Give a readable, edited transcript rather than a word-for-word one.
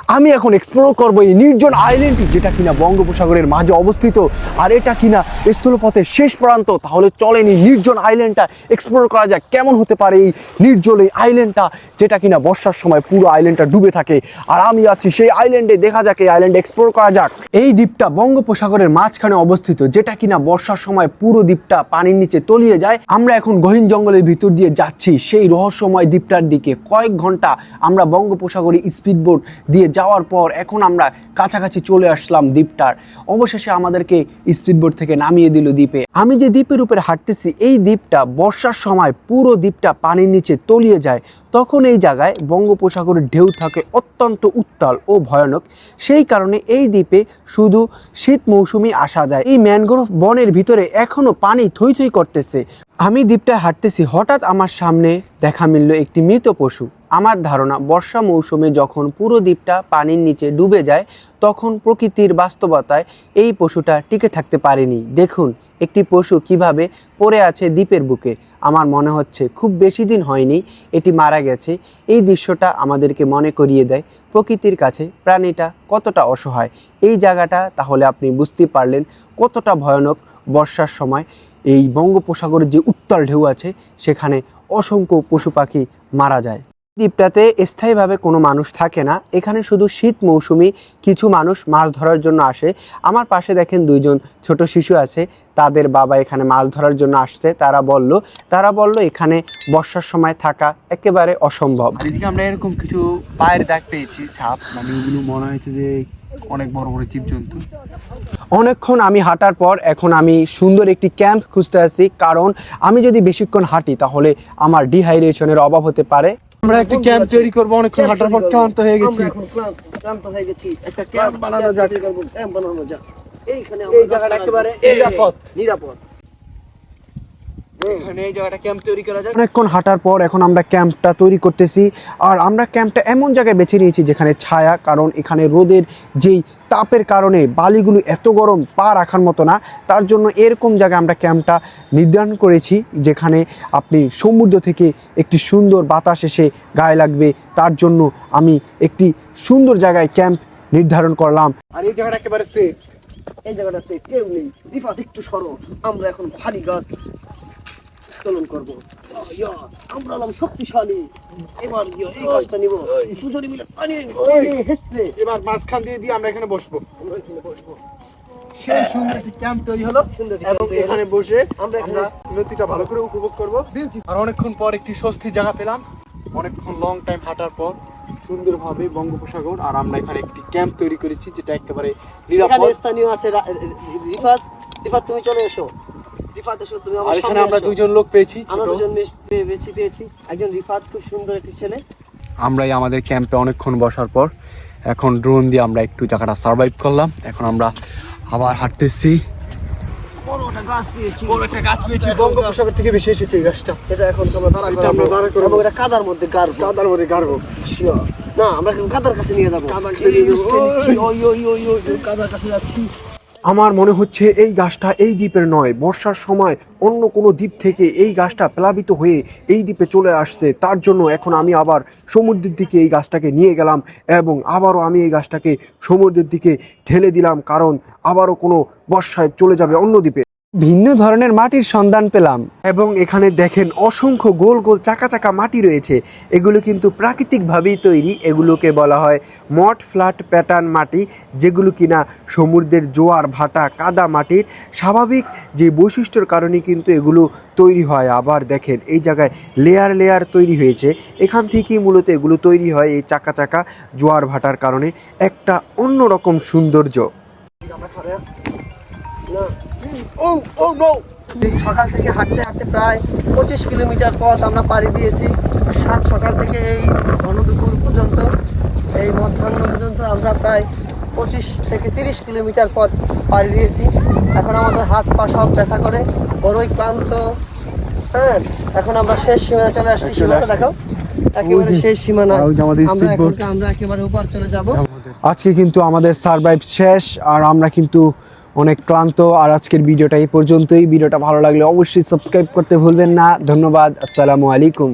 আমি এখন এক্সপ্লোর করবো এই নির্জন আইল্যান্ডটি, যেটা কিনা বঙ্গোপসাগরের মাঝে অবস্থিত, আর এটা কিনা স্থলপথের শেষ প্রান্ত। তাহলে চলেন এই নির্জন আইল্যান্ডটা এক্সপ্লোর করা যাক। কেমন হতে পারে এই নির্জন এই আইল্যান্ডটা, যেটা কিনা বর্ষার সময় পুরো আইল্যান্ডটা ডুবে থাকে, আর আমি আছি সেই আইল্যান্ডে। দেখা যাক, এই আইল্যান্ড এক্সপ্লোর করা যাক। এই দ্বীপটা বঙ্গোপসাগরের মাঝখানে অবস্থিত, যেটা কিনা বর্ষার সময় পুরো দ্বীপটা পানির নিচে তলিয়ে যায়। আমরা এখন গহীন জঙ্গলের ভিতর দিয়ে যাচ্ছি সেই রহস্যময় দ্বীপটার দিকে। কয়েক ঘন্টা আমরা বঙ্গোপসাগরে স্পিডবোট দিয়ে যাওয়ার পর এখন আমরা কাছাকাছি চলে আসলাম দ্বীপটার। অবশেষে আমাদেরকে স্পিডবোট থেকে নামিয়ে দিল দ্বীপে। আমি যে দ্বীপের উপরে হাঁটতেছি, এই দ্বীপটা বর্ষার সময় পুরো দ্বীপটা পানির নিচে তলিয়ে যায়। তখন এই জায়গায় বঙ্গোপসাগরের ঢেউ থাকে অত্যন্ত উত্তাল ও ভয়ানক। সেই কারণে এই দ্বীপে শুধু শীত মৌসুমে আসা যায়। এই ম্যানগ্রোভ বনের ভিতরে এখনো পানি থই থই করতেছে। আমি দ্বীপটায় হাঁটতেছি, হঠাৎ আমার সামনে দেখা মিলল একটি মৃত পশু। আমার ধারণা বর্ষা মৌসুমে যখন পুরো দ্বীপটা পানির নিচে ডুবে যায়, তখন প্রকৃতির বাস্তবতায় এই পশুটা টিকে থাকতে পারেনি। দেখুন একটি পশু কিভাবে পড়ে আছে দ্বীপের বুকে। আমার মনে হচ্ছে খুব বেশি দিন হয়নি এটি মারা গেছে। এই দৃশ্যটা আমাদেরকে মনে করিয়ে দেয় প্রকৃতির কাছে প্রাণীটা কতটা অসহায়। এই জায়গাটা তাহলে আপনি বুঝতে পারলেন কতটা ভয়ানক বর্ষার সময় এই বঙ্গোপসাগরের যে উত্তাল ঢেউ আছে, সেখানে অসংখ্য পশু পাখি মারা যায়। দ্বীপটাতে স্থায়ীভাবে কোনো মানুষ থাকে না। এখানে শুধু শীত মৌসুমি কিছু মানুষ মাছ ধরার জন্য আসে। আমার পাশে দেখেন দুইজন ছোট শিশু আছে, তাদের বাবা এখানে মাছ ধরার জন্য আসছে। তারা বলল এখানে বর্ষার সময় থাকা একেবারে অসম্ভব। আর এদিকে আমরা এরকম কিছু পায়ের দাগ পেয়েছি, সাপ, মানে ওগুলো মনে হয়েছে যে অনেক বড় বড় জীবজন্তু। অনেকক্ষণ আমি হাঁটার পর এখন আমি সুন্দর একটি ক্যাম্প খুঁজতে আছি, কারণ আমি যদি বেশিক্ষণ হাঁটি তাহলে আমার ডিহাইড্রেশনের অভাব হতে পারে। আমরা একটা ক্যাম্প তৈরি করব। অনেকক্ষণ হাঁটার পর ক্লান্ত হয়ে গেছি। একটা ক্যাম্প বানানো যাক। এইখানে এই জায়গাটা একেবারে নিরাপদ। অনেকক্ষণ হাঁটার পর এখন আমরা ক্যাম্পটা তৈরি করতেছি। আর আমরা ক্যাম্পটা এমন জায়গায় বেছে নিয়েছি যেখানে ছায়া, কারণ এখানে রোদের যেই তাপের কারণে বালিগুলো এত গরম, পা রাখার মতো না। তার জন্য এরকম জায়গায় আমরা ক্যাম্পটা নির্ধারণ করেছি, যেখানে আপনি সমুদ্র থেকে একটি সুন্দর বাতাস এসে গায়ে লাগবে। তার জন্য আমি একটি সুন্দর জায়গায় ক্যাম্প নির্ধারণ করলাম। আর এই জায়গাটা একেবারে সেফ। এই জায়গাটা সেফ, কেউ নেই। রিফাত একটু সরো, আমরা এখন ভারী গাছ উত্তোলন করব। আমরা হলাম শক্তিশালী। এবার এই গাছটা নিব, দুজনে মিলে পানি হেসলে এবার মাঝখান দিয়ে আমরা এখানে বসবো। সেই সুন্দর একটি ক্যাম্প তৈরি হলো, এবং এখানে বসে আমরা নদীটা ভালো করে উপভোগ করব। আর অনেকক্ষণ পর একটি স্বস্তির জায়গা পেলাম, অনেকক্ষণ লং টাইম হাঁটার পর সুন্দরভাবে বঙ্গোপসাগর। আর আমরা এখানে একটি ক্যাম্প তৈরি করেছি, যেটা একেবারে নিরাপদ। স্থানীয় আছে রিফাত তুমি চলে এসো। রিফাত এসো তুমি আমার সামনে। আমরা দুইজন লোক পেয়েছি, আমরা দুজন পেয়েছি। একজন রিফাত, খুব সুন্দর একটি ছেলে। আমরাই আমাদের ক্যাম্পে অনেকক্ষণ বসার পর এখন ড্রোন দিয়ে আমরা একটু জায়গাটা সার্ভাইভ করলাম। এখন আমরা আবার হাঁটতেছি। বড় একটা গাছ পেয়েছি, বঙ্গোপসাগর থেকে বেশি এসেছে এই গাছটা। এটা এখন আমরা দাঁড়া করব, এবং এটা কাদার মধ্যে গাড়বো। না, আমরা এখন কাদার কাছে নিয়ে যাবো। কাদার কাছে যাচ্ছি। আমার মনে হচ্ছে এই গাছটা এই দ্বীপের নয়, বর্ষার সময় অন্য কোনো দ্বীপ থেকে এই গাছটা প্লাবিত হয়ে এই দ্বীপে চলে আসছে। তার জন্য এখন আমি আবার সমুদ্রের দিকে এই গাছটাকে নিয়ে গেলাম, এবং আবারও আমি এই গাছটাকে সমুদ্রের দিকে ঠেলে দিলাম, কারণ আবারও কোনো বর্ষায় চলে যাবে অন্য দ্বীপে। ভিন্ন ধরনের মাটির সন্ধান পেলাম, এবং এখানে দেখেন অসংখ্য গোল গোল চাকা চাকা মাটি রয়েছে। এগুলো কিন্তু প্রাকৃতিকভাবেই তৈরি। এগুলোকে বলা হয় মড ফ্ল্যাট প্যাটার্ন মাটি, যেগুলো কিনা সমুদ্রের জোয়ার ভাটা কাদা মাটির স্বাভাবিক যে বৈশিষ্ট্যের কারণে কিন্তু এগুলো তৈরি হয়। আবার দেখেন এই জায়গায় লেয়ার লেয়ার তৈরি হয়েছে। এখান থেকেই মূলত এগুলো তৈরি হয়, এই চাকা চাকা জোয়ার ভাটার কারণে। একটা অন্যরকম সৌন্দর্য। সকাল থেকে হাঁটতে হাঁটতে প্রায় 25 কিলোমিটার পথ আমরা পাড়ি দিয়েছি। সকাল থেকে এই ঘনদুপুর পর্যন্ত, এই মধ্যাহ্ন পর্যন্ত আমরা প্রায় 25 থেকে 30 কিলোমিটার পথ পাড়ি দিয়েছি। এখন আমাদের হাত পা সব ব্যথা করে, বড়ই ক্লান্ত। হ্যাঁ, এখন আমরা শেষ সীমানা চলে আসছি। সীমানা দেখো, একেবারে শেষ সীমানা। আমরা একেবারে উপর চলে যাব। আজকে কিন্তু আমাদের সারভাইভ শেষ, আর আমরা কিন্তু অনেক ক্লান্ত। আর আজকের ভিডিওটা এই পর্যন্তই। ভিডিওটা ভালো লাগলে অবশ্যই সাবস্ক্রাইব করতে ভুলবেন না। ধন্যবাদ। আসসালামু আলাইকুম।